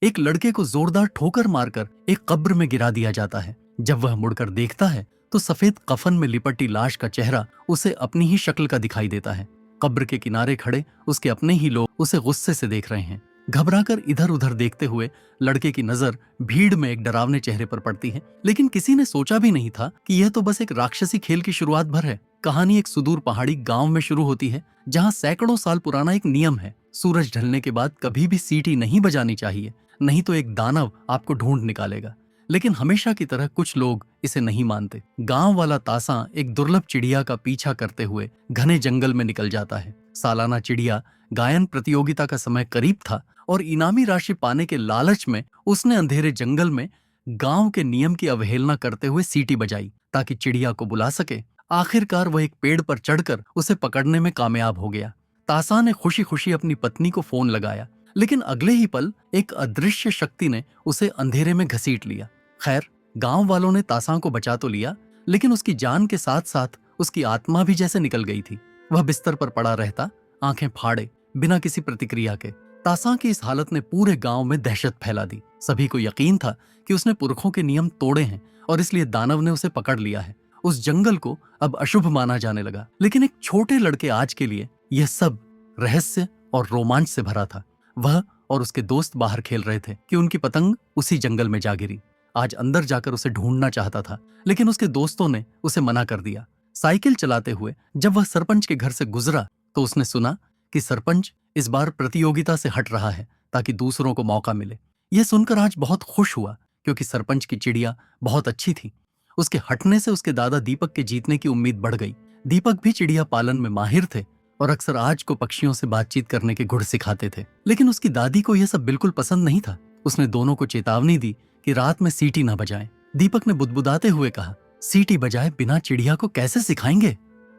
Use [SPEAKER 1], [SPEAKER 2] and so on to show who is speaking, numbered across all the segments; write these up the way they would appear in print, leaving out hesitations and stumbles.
[SPEAKER 1] एक लड़के को जोरदार ठोकर मारकर एक कब्र में गिरा दिया जाता है। जब वह मुड़कर देखता है तो सफेद कफन में लिपटी लाश का चेहरा उसे अपनी ही शक्ल का दिखाई देता है। कब्र के किनारे खड़े उसके अपने ही लोग उसे गुस्से से देख रहे हैं। घबराकर इधर उधर देखते हुए लड़के की नजर भीड़ में एक डरावने चेहरे पर पड़ती है, लेकिन किसी ने सोचा भी नहीं था कि यह तो बस एक राक्षसी खेल की शुरुआत भर है। कहानी एक सुदूर पहाड़ी गांव में शुरू होती है, जहां सैकड़ों साल पुराना एक नियम है। सूरज ढलने के बाद कभी भी सीटी नहीं बजानी चाहिए, नहीं तो एक दानव आपको ढूंढ निकालेगा। लेकिन हमेशा की तरह कुछ लोग इसे नहीं मानते। गांव वाला तासा एक दुर्लभ चिड़िया का पीछा करते हुए घने जंगल में निकल जाता है। सालाना चिड़िया गायन प्रतियोगिता का समय करीब था और इनामी राशि पाने के लालच में उसने अंधेरे जंगल में गांव के नियम की अवहेलना करते हुए सीटी बजाई ताकि चिड़िया को बुला सके। आखिरकार वह एक पेड़ पर चढ़कर उसे पकड़ने में कामयाब हो गया। तासा ने खुशी खुशी अपनी पत्नी को फोन लगाया, लेकिन अगले ही पल एक अदृश्य शक्ति ने उसे अंधेरे में घसीट लिया। खैर, गांव वालों ने तासा को बचा तो लिया, लेकिन उसकी जान के साथ साथ उसकी आत्मा भी जैसे निकल गई थी। वह बिस्तर पर पड़ा रहता, आंखें फाड़े, बिना किसी प्रतिक्रिया के। तासा की इस हालत ने पूरे गांव में दहशत फैला दी। सभी को यकीन था कि उसने पुरखों के नियम तोड़े हैं और इसलिए दानव ने उसे पकड़ लिया है। उस जंगल को अब अशुभ माना जाने लगा, लेकिन एक छोटे लड़के आज के लिए यह सब रहस्य और रोमांच से भरा था। वह और उसके दोस्त बाहर खेल रहे थे कि उनकी पतंग उसी जंगल में जा गिरी। आज अंदर जाकर उसे ढूंढना चाहता था, लेकिन उसके दोस्तों ने उसे मना कर दिया। साइकिल चलाते हुए जब वह सरपंच के घर से गुजरा तो उसने सुना कि सरपंच इस बार प्रतियोगिता से हट रहा है ताकि दूसरों को मौका मिले। यह सुनकर आज बहुत खुश हुआ, क्योंकि सरपंच की चिड़िया बहुत अच्छी थी। उसके हटने से उसके दादा दीपक के जीतने की उम्मीद बढ़ गई। दीपक भी चिड़िया पालन में माहिर थे और अक्सर आज को पक्षियों से बातचीत करने के गुण सिखाते थे। लेकिन उसकी दादी को यह सब बिल्कुल पसंद नहीं था। उसने दोनों को चेतावनी दी कि रात में सीटी न बजाएं। दीपक ने बुदबुदाते हुए कहा, सीटी बजाए बिना चिड़िया को कैसे सिखाएंगे?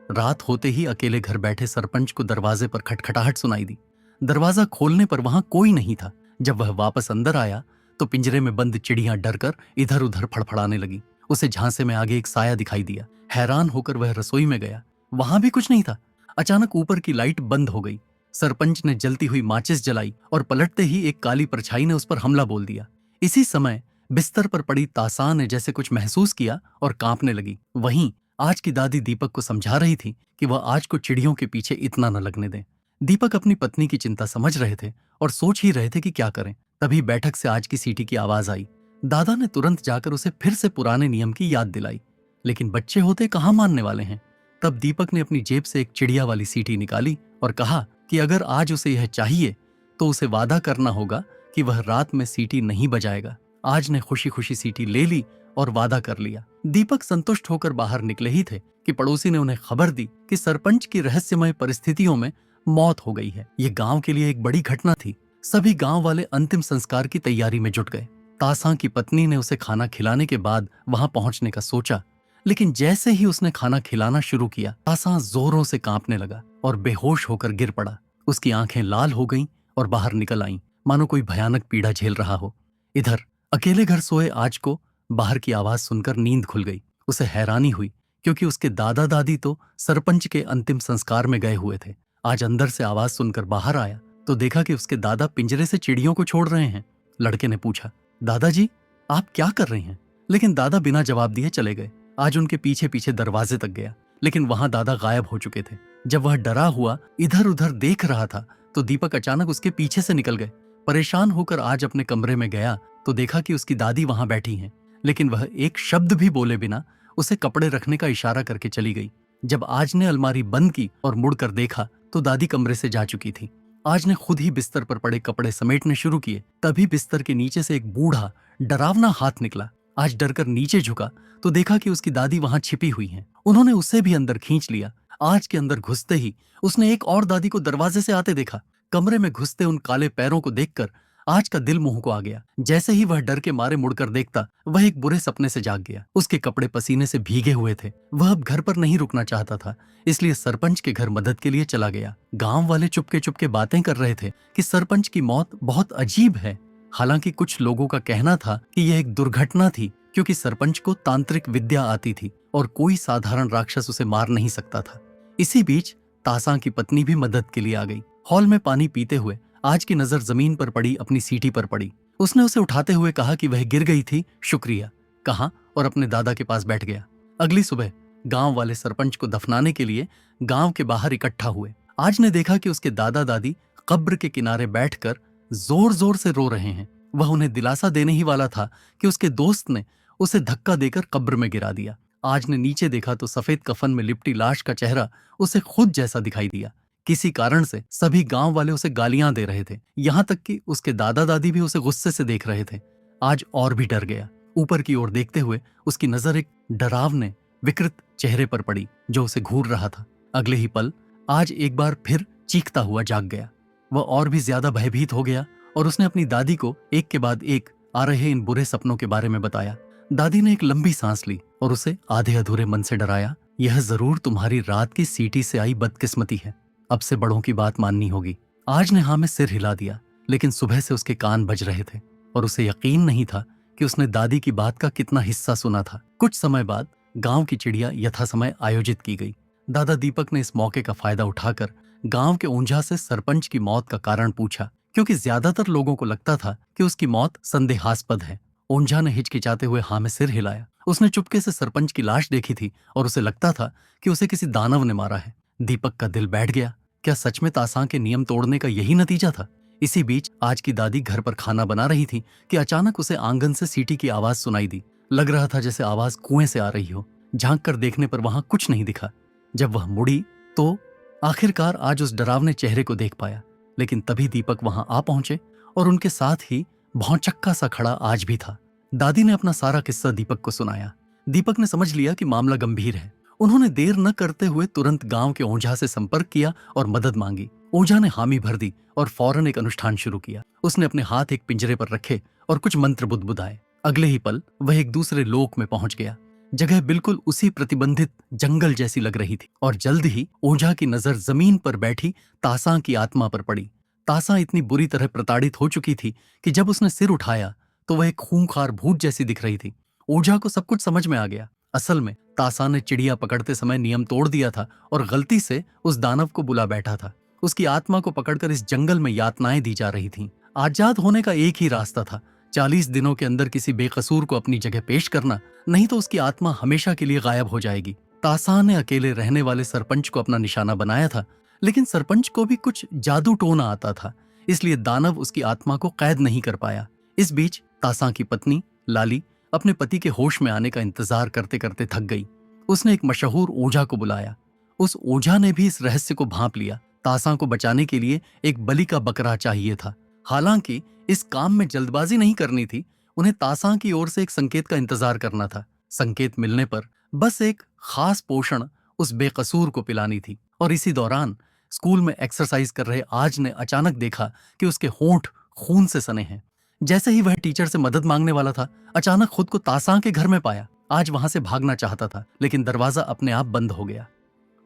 [SPEAKER 1] रात होते ही अकेले घर बैठे सरपंच को दरवाजे पर खटखटाहट सुनाई दी। दरवाजा खोलने पर वहां कोई नहीं था। जब वह वापस अंदर आया तो पिंजरे में बंद चिड़िया डरकर इधर उधर फड़फड़ाने लगी। उसे झांसे में आगे एक साया दिखाई दिया। हैरान होकर वह रसोई में गया, वहां भी कुछ नहीं था। अचानक ऊपर की लाइट बंद हो गई। सरपंच ने जलती हुई माचिस जलाई और पलटते ही एक काली परछाई ने उस पर हमला बोल दिया। इसी समय बिस्तर पर पड़ी तासा ने जैसे कुछ महसूस किया और कांपने लगी। वहीं आज की दादी दीपक को समझा रही थी कि वह आज को चिड़ियों के पीछे इतना न लगने दें। दीपक अपनी पत्नी की चिंता समझ रहे थे और सोच ही रहे थे कि क्या करें। तभी बैठक से आज की सीटी की आवाज आई। दादा ने तुरंत जाकर उसे फिर से पुराने नियम की याद दिलाई, लेकिन बच्चे होते कहाँ मानने वाले हैं। तब दीपक ने अपनी जेब से एक चिड़िया वाली सीटी निकाली और कहा कि अगर आज उसे यह चाहिए तो उसे वादा करना होगा कि वह रात में सीटी नहीं बजाएगा। आज ने खुशी खुशी सीटी ले ली और वादा कर लिया। दीपक संतुष्ट होकर बाहर निकले ही थे कि पड़ोसी ने उन्हें खबर दी कि सरपंच की रहस्यमय परिस्थितियों में मौत हो गई है। ये गांव के लिए एक बड़ी घटना थी। सभी गांव वाले अंतिम संस्कार की तैयारी में जुट गए। तासा की पत्नी ने उसे खाना खिलाने के बाद वहां पहुंचने का सोचा, लेकिन जैसे ही उसने खाना खिलाना शुरू किया, तासा जोरों से कांपने लगा और बेहोश होकर गिर पड़ा। उसकी आंखें लाल हो गईं और बाहर निकल आईं, मानो कोई भयानक पीड़ा झेल रहा हो। इधर अकेले घर सोए आज को बाहर की आवाज सुनकर नींद खुल गई। उसे हैरानी हुई, क्योंकि उसके दादा दादी तो सरपंच के अंतिम संस्कार में गए हुए थे। आज अंदर से आवाज सुनकर बाहर आया तो देखा कि उसके दादा पिंजरे से चिड़ियों को छोड़ रहे हैं। लड़के ने पूछा, दादाजी आप क्या कर रहे हैं? लेकिन दादा बिना जवाब दिए चले गए। आज उनके पीछे पीछे दरवाजे तक गया, लेकिन वहां दादा गायब हो चुके थे। जब वह डरा हुआ इधर उधर देख रहा था तो दीपक अचानक उसके पीछे से निकल गए। परेशान होकर आज अपने कमरे में गया तो देखा कि उसकी दादी वहां बैठी हैं, लेकिन वह एक शब्द भी बोले बिना उसे कपड़े रखने का इशारा करके चली गई। जब आज ने अलमारी बंद की और मुड़कर देखा तो दादी कमरे से जा चुकी थी। आज ने खुद ही बिस्तर पर पड़े कपड़े समेटने शुरू किए। तभी बिस्तर के नीचे से एक बूढ़ा डरावना हाथ निकला। आज डरकर नीचे झुका तो देखा कि उसकी दादी वहां छिपी हुई हैं। उन्होंने उसे भी अंदर खींच लिया। आज के अंदर घुसते ही उसने एक और दादी को दरवाजे से आते देखा। कमरे में घुसते उन काले पैरों को देखकर आज का दिल मुंह को आ गया। जैसे ही वह डर के मारे मुड़कर देखता, वह एक बुरे सपने से जाग गया। उसके कपड़े पसीने से भीगे हुए थे। वह अब घर पर नहीं रुकना चाहता था, इसलिए सरपंच के घर मदद के लिए चला गया। गांव वाले चुपके चुपके बातें कर रहे थे कि सरपंच की मौत बहुत अजीब है। हालांकि कुछ लोगों का कहना था कि यह एक दुर्घटना थी, क्योंकि सरपंच को तांत्रिक विद्या आती थी और कोई साधारण राक्षस उसे मार नहीं सकता था। इसी बीच तासा की पत्नी भी मदद के लिए आ गई। हॉल में पानी पीते हुए आज की नजर जमीन पर पड़ी अपनी सीटी पर पड़ी। उसने उसे उठाते हुए कहा कि वह गिर गई थी, शुक्रिया कहा और अपने दादा के पास बैठ गया। अगली सुबह गांव वाले सरपंच को दफनाने के लिए गांव के बाहर इकट्ठा हुए। आज ने देखा कि उसके दादा दादी कब्र के किनारे बैठकर जोर जोर से रो रहे हैं। वह उन्हें दिलासा देने ही वाला था कि उसके दोस्त ने उसे धक्का देकर कब्र में गिरा दिया। आज ने नीचे देखा तो सफेद कफन में लिपटी लाश का चेहरा उसे खुद जैसा दिखाई दिया। किसी कारण से सभी गांव वाले उसे गालियां दे रहे थे, यहां तक कि उसके दादा दादी भी उसे गुस्से से देख रहे थे। आज और भी डर गया। ऊपर की ओर देखते हुए उसकी नजर एक डरावने विकृत चेहरे पर पड़ी जो उसे घूर रहा था। अगले ही पल आज एक बार फिर चीखता हुआ जाग गया। वह और भी ज्यादा भयभीत हो गया और उसने अपनी दादी को एक के बाद एक आ रहे इन बुरे सपनों के बारे में बताया। दादी ने एक लंबी सांस ली और उसे आधे अधूरे मन से डराया। यह जरूर तुम्हारी रात की सीटी से आई बदकिस्मती है, अब से बड़ों की बात माननी होगी। आज ने हाँ में सिर हिला दिया, लेकिन सुबह से उसके कान बज रहे थे और उसे यकीन नहीं था कि उसने दादी की बात का कितना हिस्सा सुना था। कुछ समय बाद गांव की चिड़िया यथासमय आयोजित की गई। दादा दीपक ने इस मौके का फायदा उठाकर गांव के ऊंझा से सरपंच की मौत का कारण पूछा, क्योंकि ज्यादातर लोगों को लगता था कि उसकी मौत संदेहास्पद है। ऊंझा ने हिचकिचाते हुए हाँ में सिर हिलाया। उसने चुपके से सरपंच की लाश देखी थी और उसे लगता था कि उसे किसी दानव ने मारा है। दीपक का दिल बैठ गया। क्या सच में तासां के नियम तोड़ने का यही नतीजा था? इसी बीच आज की दादी घर पर खाना बना रही थी कि अचानक उसे आंगन से सीटी की आवाज सुनाई दी। लग रहा था जैसे आवाज कुएं से आ रही हो। झांक कर देखने पर वहां कुछ नहीं दिखा। जब वह मुड़ी तो आखिरकार आज उस डरावने चेहरे को देख पाया। लेकिन तभी दीपक वहां आ पहुंचे और उनके साथ ही भौचक्का सा खड़ा आज भी था। दादी ने अपना सारा किस्सा दीपक को सुनाया। दीपक ने समझ लिया कि मामला गंभीर है। उन्होंने देर न करते हुए तुरंत गांव के ओझा से संपर्क किया और मदद मांगी। ओझा ने हामी भर दी और फौरन एक अनुष्ठान शुरू किया। उसने अपने हाथ एक पिंजरे पर रखे और कुछ मंत्र बुदबुदाए। अगले ही पल वह एक दूसरे लोक में पहुंच गया। जगह बिल्कुल उसी प्रतिबंधित जंगल जैसी लग रही थी और जल्द ही ओझा की नजर जमीन पर बैठी तासां की आत्मा पर पड़ी। तासां इतनी बुरी तरह प्रताड़ित हो चुकी थी कि जब उसने सिर उठाया तो वह एक खूंखार भूत जैसी दिख रही थी। ओझा को सब कुछ समझ में आ गया। असल में तासां ने चिड़िया पकड़ते समय नियम तोड़ दिया था और गलती से उस दानव को बुला बैठा था। उसकी आत्मा को पकड़कर इस जंगल में यातनाएं दी जा रही थीं। आजाद होने का एक ही रास्ता था, 40 दिनों के अंदर किसी बेकसूर को अपनी जगह पेश करना, नहीं तो उसकी आत्मा हमेशा के लिए गायब हो जाएगी। तासां ने अकेले रहने वाले सरपंच को अपना निशाना बनाया था, लेकिन सरपंच को भी कुछ जादू टोना आता था, इसलिए दानव उसकी आत्मा को कैद नहीं कर पाया। इस बीच तासां की पत्नी लाली अपने पति के होश में आने का इंतजार करते करते थक गई। उसने एक मशहूर ओझा को बुलाया। उस ओझा ने भी इस रहस्य को भांप लिया। तासां को बचाने के लिए एक बलि का बकरा चाहिए था। हालांकि इस काम में जल्दबाजी नहीं करनी थी। उन्हें तासां की ओर से एक संकेत का इंतजार करना था। संकेत मिलने पर बस एक खास पोषण उस बेकसूर को पिलानी थी। और इसी दौरान स्कूल में एक्सरसाइज कर रहे आज ने अचानक देखा कि उसके होंठ खून से सने हैं। जैसे ही वह टीचर से मदद मांगने वाला था, अचानक खुद को तासां के घर में पाया। आज वहां से भागना चाहता था, लेकिन दरवाजा अपने आप बंद हो गया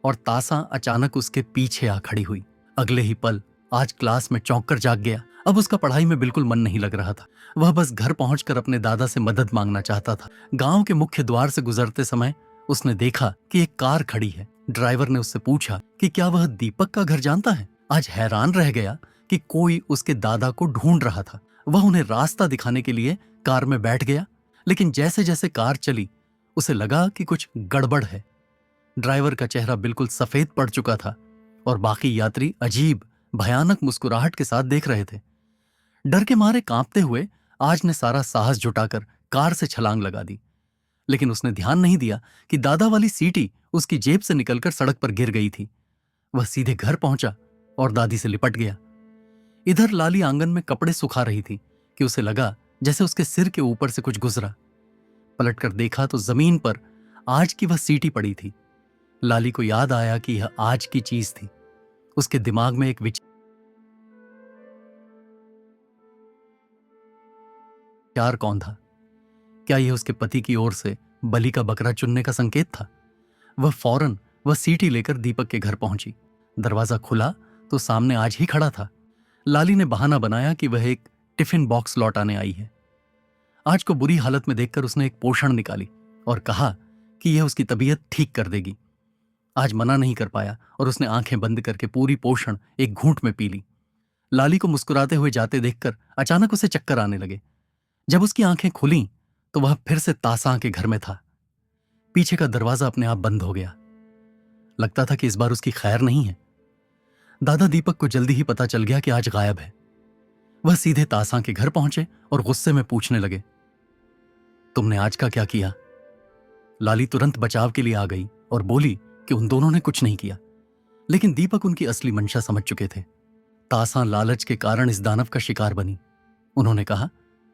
[SPEAKER 1] और तासां अचानक उसके पीछे आ खड़ी हुई। अगले ही पल आज क्लास में चौंक कर जाग गया। अब उसका पढ़ाई में बिल्कुल मन नहीं लग रहा था। वह बस घर पहुंचकर अपने दादा से मदद मांगना चाहता था। गांव के मुख्य द्वार से गुजरते समय उसने देखा कि एक कार खड़ी है। ड्राइवर ने उससे पूछा कि क्या वह दीपक का घर जानता है। आज हैरान रह गया कि कोई उसके दादा को ढूंढ रहा था। वह उन्हें रास्ता दिखाने के लिए कार में बैठ गया, लेकिन जैसे जैसे कार चली उसे लगा कि कुछ गड़बड़ है। ड्राइवर का चेहरा बिल्कुल सफेद पड़ चुका था और बाकी यात्री अजीब भयानक मुस्कुराहट के साथ देख रहे थे। डर के मारे कांपते हुए आज ने सारा साहस जुटाकर कार से छलांग लगा दी, लेकिन उसने ध्यान नहीं दिया कि दादा वाली सीटी उसकी जेब से निकलकर सड़क पर गिर गई थी। वह सीधे घर पहुंचा और दादी से लिपट गया। इधर लाली आंगन में कपड़े सुखा रही थी कि उसे लगा जैसे उसके सिर के ऊपर से कुछ गुजरा। पलटकर देखा तो जमीन पर आज की वह सीटी पड़ी थी। लाली को याद आया कि यह आज की चीज थी। उसके दिमाग में एक विचार कौन था? क्या यह उसके पति की ओर से बलि का बकरा चुनने का संकेत था? वह सीटी लेकर दीपक के घर पहुंची। दरवाजा खुला तो सामने आज ही खड़ा था। लाली ने बहाना बनाया कि वह एक टिफिन बॉक्स लौटाने आई है। आज को बुरी हालत में देखकर उसने एक पोषण निकाली और कहा कि यह उसकी तबीयत ठीक कर देगी। आज मना नहीं कर पाया और उसने आंखें बंद करके पूरी पोषण एक घूंट में पी ली। लाली को मुस्कुराते हुए जाते देखकर अचानक उसे चक्कर आने लगे। जब उसकी आंखें खुलीं तो वह फिर से तासां के घर में था। पीछे का दरवाजा अपने आप बंद हो गया। लगता था कि इस बार उसकी खैर नहीं है। दादा दीपक को जल्दी ही पता चल गया कि आज गायब है। वह सीधे तासां के घर पहुंचे और गुस्से में पूछने लगे, तुमने आज का क्या किया? लाली तुरंत बचाव के लिए आ गई और बोली कि उन दोनों ने कुछ नहीं किया। लेकिन दीपक उनकी असली मंशा समझ चुके थे। तासां लालच के कारण इस दानव का शिकार बनी। उन्होंने कहा,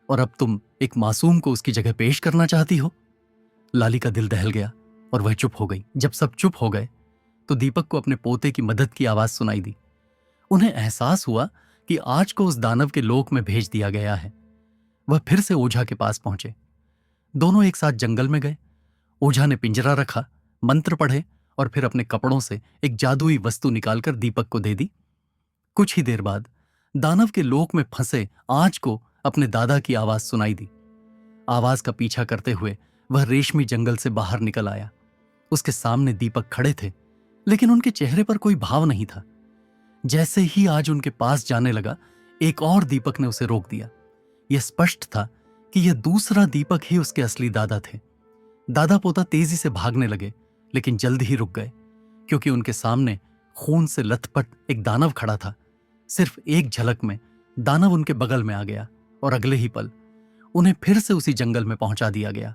[SPEAKER 1] और अब तुम एक मासूम को उसकी जगह पेश करना चाहती हो? लाली का दिल दहल गया और वह चुप हो गई। जब सब चुप हो गए तो दीपक को अपने पोते की मदद की आवाज सुनाई दी। उन्हें एहसास हुआ कि आज को उस दानव के लोक में भेज दिया गया है। वह फिर से ओझा के पास पहुंचे। दोनों एक साथ जंगल में गए। ओझा ने पिंजरा रखा, मंत्र पढ़े और फिर अपने कपड़ों से एक जादुई वस्तु निकालकर दीपक को दे दी। कुछ ही देर बाद दानव के लोक में फंसे आज को अपने दादा की आवाज सुनाई दी। आवाज का पीछा करते हुए वह रेशमी जंगल से बाहर निकल आया। उसके सामने दीपक खड़े थे, लेकिन उनके चेहरे पर कोई भाव नहीं था। जैसे ही आज उनके पास जाने लगा, एक और दीपक ने उसे रोक दिया। यह स्पष्ट था कि यह दूसरा दीपक ही उसके असली दादा थे। दादा पोता तेजी से भागने लगे, लेकिन जल्द ही रुक गए, क्योंकि उनके सामने खून से लथपथ एक दानव खड़ा था। सिर्फ एक झलक में दानव उनके बगल में आ गया और अगले ही पल उन्हें फिर से उसी जंगल में पहुंचा दिया गया।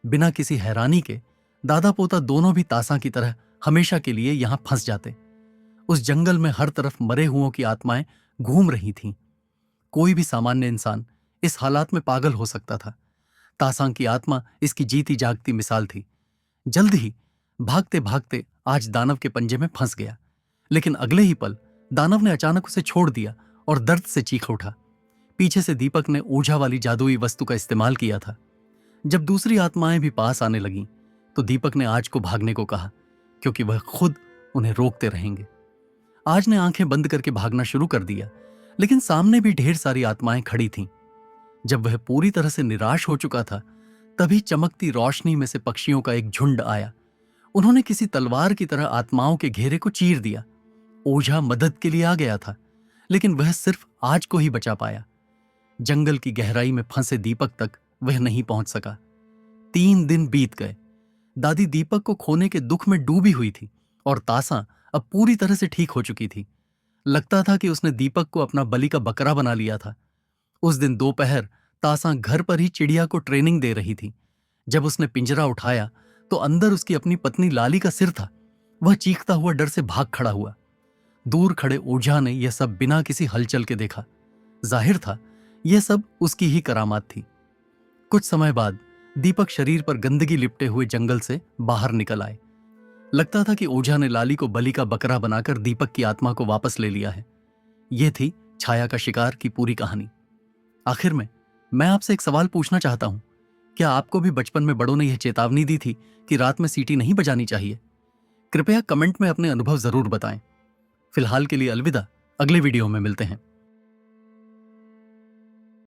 [SPEAKER 1] बिना किसी हैरानी के दादा पोता दोनों भी तासां की तरह हमेशा के लिए यहां फंस जाते। उस जंगल में हर तरफ मरे हुओं की आत्माएं घूम रही थीं। कोई भी सामान्य इंसान इस हालात में पागल हो सकता था। तासां की आत्मा इसकी जीती जागती मिसाल थी। जल्द ही भागते भागते आज दानव के पंजे में फंस गया, लेकिन अगले ही पल दानव ने अचानक उसे छोड़ दिया और दर्द से चीख उठा। पीछे से दीपक ने ओझा वाली जादुई वस्तु का इस्तेमाल किया था। जब दूसरी आत्माएं भी पास आने लगीं, तो दीपक ने आज को भागने को कहा, क्योंकि वह खुद उन्हें रोकते रहेंगे। आज ने आंखें बंद करके भागना शुरू कर दिया, लेकिन सामने भी ढेर सारी आत्माएं खड़ी थीं। जब वह पूरी तरह से निराश हो चुका था, तभी चमकती रोशनी में से पक्षियों का एक झुंड आया। उन्होंने किसी तलवार की तरह आत्माओं के घेरे को चीर दिया। ओझा मदद के लिए आ गया था, लेकिन वह सिर्फ आज को ही बचा पाया। जंगल की गहराई में फंसे दीपक तक वह नहीं पहुंच सका। 3 दिन बीत गए। दादी दीपक को खोने के दुख में डूबी हुई थी और तासां अब पूरी तरह से ठीक हो चुकी थी। लगता था कि उसने दीपक को अपना बलि का बकरा बना लिया था। उस दिन दोपहर तासां घर पर ही चिड़िया को ट्रेनिंग दे रही थी। जब उसने पिंजरा उठाया तो अंदर उसकी अपनी पत्नी लाली का सिर था। वह चीखता हुआ डर से भाग खड़ा हुआ। दूर खड़े ओझा ने यह सब बिना किसी हलचल के देखा। जाहिर था यह सब उसकी ही करामात थी। कुछ समय बाद दीपक शरीर पर गंदगी लिपटे हुए जंगल से बाहर निकल आए। लगता था कि ओझा ने लाली को बलि का बकरा बनाकर दीपक की आत्मा को वापस ले लिया है। यह थी छाया का शिकार की पूरी कहानी। आखिर में मैं आपसे एक सवाल पूछना चाहता हूं, क्या आपको भी बचपन में बड़ों ने यह चेतावनी दी थी कि रात में सीटी नहीं बजानी चाहिए? कृपया कमेंट में अपने अनुभव जरूर बताएं। फिलहाल के लिए अलविदा, अगले वीडियो में मिलते हैं।